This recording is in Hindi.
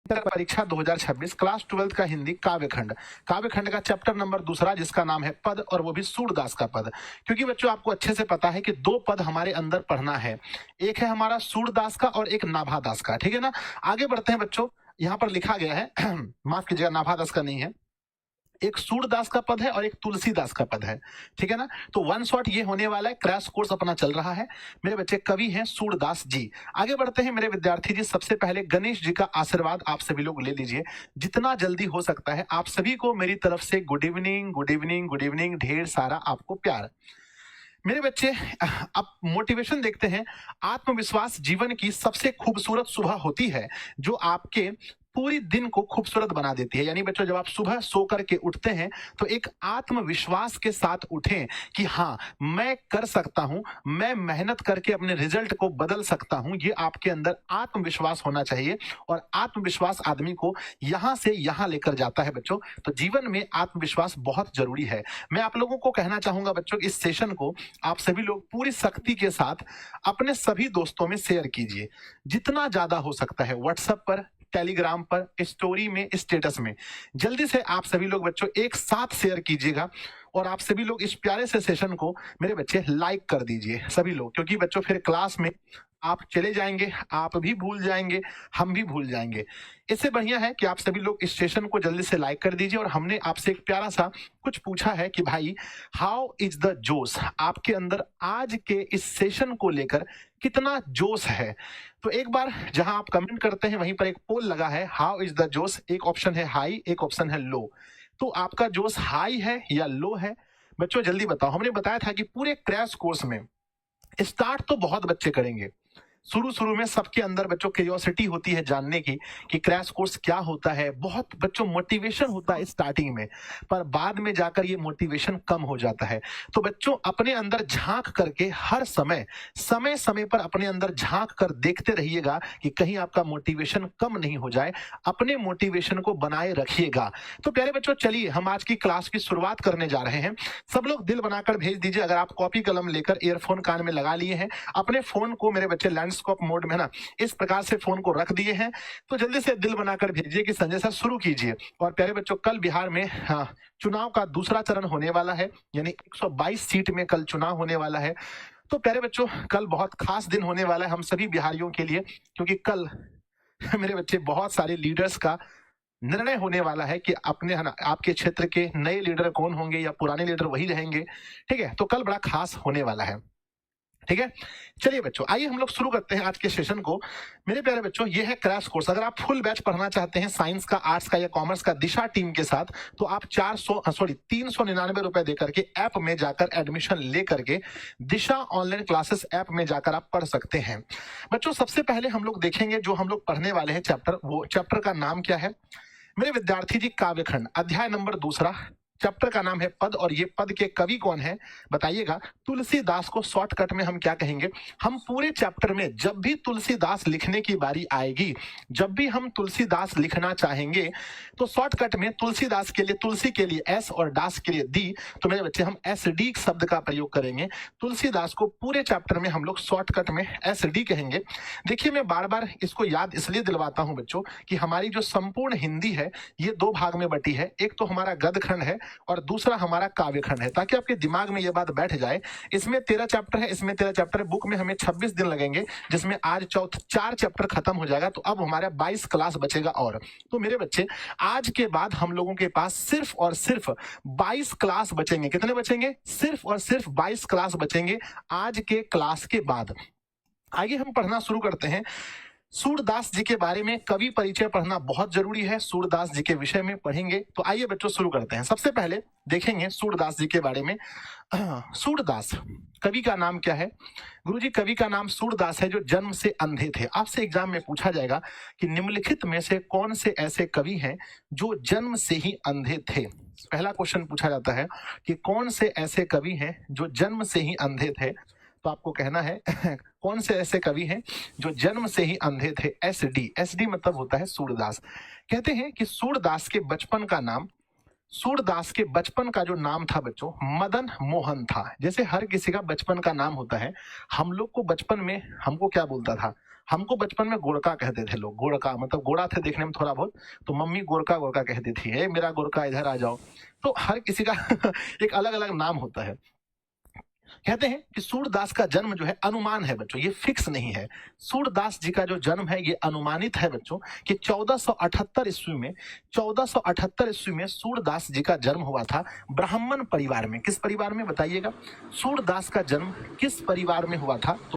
इंटर परीक्षा 2026 क्लास 12 का हिंदी काव्यखंड, काव्यखंड का चैप्टर नंबर दूसरा जिसका नाम है पद, और वो भी सूरदास का पद। क्योंकि बच्चों आपको अच्छे से पता है कि दो पद हमारे अंदर पढ़ना है, एक है हमारा सूरदास का और एक नाभादास का, ठीक है ना। आगे बढ़ते हैं बच्चों, यहाँ पर लिखा गया है माफ कीजिएगा, नाभादास का नहीं है, एक सूरदास का पद है और एक तुलसीदास का पद है, ठीक है ना। तो वन शॉट ये होने वाला है, क्रैश कोर्स अपना चल रहा है। मेरे बच्चे कवि हैं सूरदास जी। आगे बढ़ते हैं मेरे विद्यार्थी जी, सबसे पहले गणेश जी का आशीर्वाद आप सभी लोग ले लीजिए जितना जल्दी हो सकता है। आप सभी को मेरी तरफ से good evening, good evening, good evening, ढेर सारा आपको प्यार। मेरे बच्चे अब मोटिवेशन देखते हैं। आत्मविश्वास जीवन की सबसे खूबसूरत सुबह होती है जो आपके पूरी दिन को खूबसूरत बना देती है। यानी बच्चों जब आप सुबह सो करके उठते हैं तो एक आत्मविश्वास के साथ उठें कि हाँ मैं कर सकता हूं, मैं मेहनत करके अपने रिजल्ट को बदल सकता हूं। ये आपके अंदर आत्मविश्वास होना चाहिए और आत्मविश्वास आदमी को यहां से यहां लेकर जाता है बच्चों। तो जीवन में आत्मविश्वास बहुत जरूरी है। मैं आप लोगों को कहना चाहूंगा बच्चों, इस सेशन को आप सभी लोग पूरी सख्ती के साथ अपने सभी दोस्तों में शेयर कीजिए जितना ज्यादा हो सकता है। व्हाट्सएप पर, टेलीग्राम पर, स्टोरी में, स्टेटस में जल्दी से आप सभी लोग बच्चों एक साथ शेयर कीजिएगा। और आप सभी लोग इस प्यारे से सेशन को मेरे बच्चे लाइक कर दीजिए सभी लोग, क्योंकि बच्चों फिर क्लास में आप चले जाएंगे, आप भी भूल जाएंगे, हम भी भूल जाएंगे। इससे बढ़िया है कि आप सभी लोग इस सेशन को जल्दी से लाइक कर दीजिए। और हमने आपसे एक प्यारा सा कुछ पूछा है कि भाई हाउ इज द जोश, आपके अंदर आज के इस सेशन को लेकर कितना जोश है। तो एक बार जहां आप कमेंट करते हैं वहीं पर एक पोल लगा है, हाउ इज द जोश। एक ऑप्शन है हाई, एक ऑप्शन है लो। तो आपका जोश हाई है या लो है बच्चों, जल्दी बताओ। हमने बताया था कि पूरे क्रैश कोर्स में स्टार्ट तो बहुत बच्चे करेंगे, शुरू शुरू में सबके अंदर बच्चों क्यूरियोसिटी होती है जानने की कि क्रैश कोर्स क्या होता है। बहुत बच्चों मोटिवेशन होता है स्टार्टिंग में, पर बाद में जाकर ये मोटिवेशन कम हो जाता है। तो बच्चों अपने अंदर झांक करके हर समय समय समय पर अपने अंदर झांक कर देखते रहिएगा कि कहीं आपका मोटिवेशन कम नहीं हो जाए। अपने मोटिवेशन को बनाए रखिएगा। तो प्यारे बच्चों चलिए हम आज की क्लास की शुरुआत करने जा रहे हैं। सब लोग दिल बनाकर भेज दीजिए। अगर आप कॉपी कलम लेकर ईयरफोन कान में लगा लिए हैं, अपने फोन को मेरे बच्चे लैंडस्केप मोड में ना इस प्रकार से फोन को रख दिए हैं, तो जल्दी से दिल बनाकर भेजिए कि संजय सर शुरू कीजिए। और प्यारे बच्चों कल बिहार में चुनाव का दूसरा चरण होने वाला है, यानी 122 सीट में कल चुनाव होने वाला है। तो प्यारे बच्चों कल बहुत खास दिन होने वाला है हम सभी बिहारियों के लिए, क्योंकि कल मेरे बच्चे बहुत सारे लीडर्स का निर्णय होने वाला है कि अपने है ना आपके क्षेत्र के नए लीडर कौन होंगे या पुराने लीडर वही रहेंगे। ठीक है, तो कल बड़ा खास होने वाला है। ठीक है, चलिए बच्चों आइए हम लोग शुरू करते हैं आज के सेशन को। मेरे प्यारे बच्चों ये है क्रैश कोर्स। अगर आप फुल बैच पढ़ना चाहते हैं साइंस का, आर्ट्स का या कॉमर्स का दिशा टीम के साथ, तो आप 399 रुपए देकर के ऐप में जाकर एडमिशन लेकर के दिशा ऑनलाइन क्लासेस ऐप में जाकर आप पढ़ सकते हैं। बच्चों सबसे पहले हम लोग देखेंगे जो हम लोग पढ़ने वाले हैं चैप्टर, वो चैप्टर का नाम क्या है मेरे विद्यार्थी जी? काव्यखंड, अध्याय नंबर दूसरा, चैप्टर का नाम है पद। और ये पद के कवि कौन है बताइएगा? तुलसीदास को शॉर्टकट में हम क्या कहेंगे? हम पूरे चैप्टर में जब भी तुलसीदास लिखने की बारी आएगी, जब भी हम तुलसीदास लिखना चाहेंगे, तो शॉर्टकट में तुलसीदास के लिए, तुलसी के लिए एस और दास के लिए दी, तो मेरे बच्चे हम एस डी शब्द का प्रयोग करेंगे। तुलसीदास को पूरे चैप्टर में हम लोग शॉर्टकट में एस डी कहेंगे। देखिए मैं बार बार इसको याद इसलिए दिलवाता हूं बच्चों कि हमारी जो संपूर्ण हिंदी है ये दो भाग में बटी है। एक तो हमारा गद्यखंड है और दूसरा हमारा काव्यखंड है, ताकि आपके दिमाग में यह बात बैठ जाए। इसमें 13 चैप्टर है, इसमें 13 चैप्टर है। बुक में हमें 26 दिन लगेंगे, जिसमें आज 4 चैप्टर खत्म हो जाएगा। तो अब हमारा 22 क्लास बचेगा। और तो मेरे बच्चे आज के बाद हम लोगों के पास सिर्फ और सिर्फ 22 क्लास बचेंगे। कितने बचेंगे? सिर्फ और सिर्फ 22 क्लास बचेंगे आज के क्लास के बाद। आइए हम पढ़ना शुरू करते हैं। सूरदास जी के बारे में कवि परिचय पढ़ना बहुत जरूरी है। सूरदास जी के विषय में पढ़ेंगे। तो आइए बच्चों शुरू करते हैं। सबसे पहले देखेंगे सूरदास जी के बारे में। सूरदास कवि का नाम क्या है? गुरुजी कवि का नाम सूरदास है जो जन्म से अंधे थे। आपसे एग्जाम में पूछा जाएगा कि निम्नलिखित में से कौन से ऐसे कवि हैं जो जन्म से ही अंधे थे। पहला क्वेश्चन पूछा जाता है कि कौन से ऐसे कवि हैं जो जन्म से ही अंधे थे। तो आपको कहना है कौन से ऐसे कवि हैं जो जन्म से ही अंधे थे। एस डी मतलब होता है सूरदास। कहते हैं कि सूरदास के बचपन का नाम, सूरदास के बचपन का जो नाम था बच्चों मदन मोहन था। जैसे हर किसी का बचपन का नाम होता है, हम लोग को बचपन में हमको क्या बोलता था? हमको बचपन में गोरका कहते थे लोग, गोरका मतलब गोरा थे देखने में थोड़ा बहुत, तो मम्मी गोरका गोरका कहती थी, ए मेरा गोरका इधर आ जाओ। तो हर किसी का एक अलग अलग नाम होता है। कहते हैं कि सूरदास का जन्म जो है अनुमान है बच्चों, ये फिक्स नहीं है। सूरदास जी का जो जन्म है ये अनुमानित है बच्चों, कि 1478 ईस्वी में 1478 ईस्वी में सूरदास जी का जन्म हुआ था ब्राह्मण परिवार में। किस परिवार में बताइएगा? सूरदास का जन्म किस परिवार में हुआ था? तो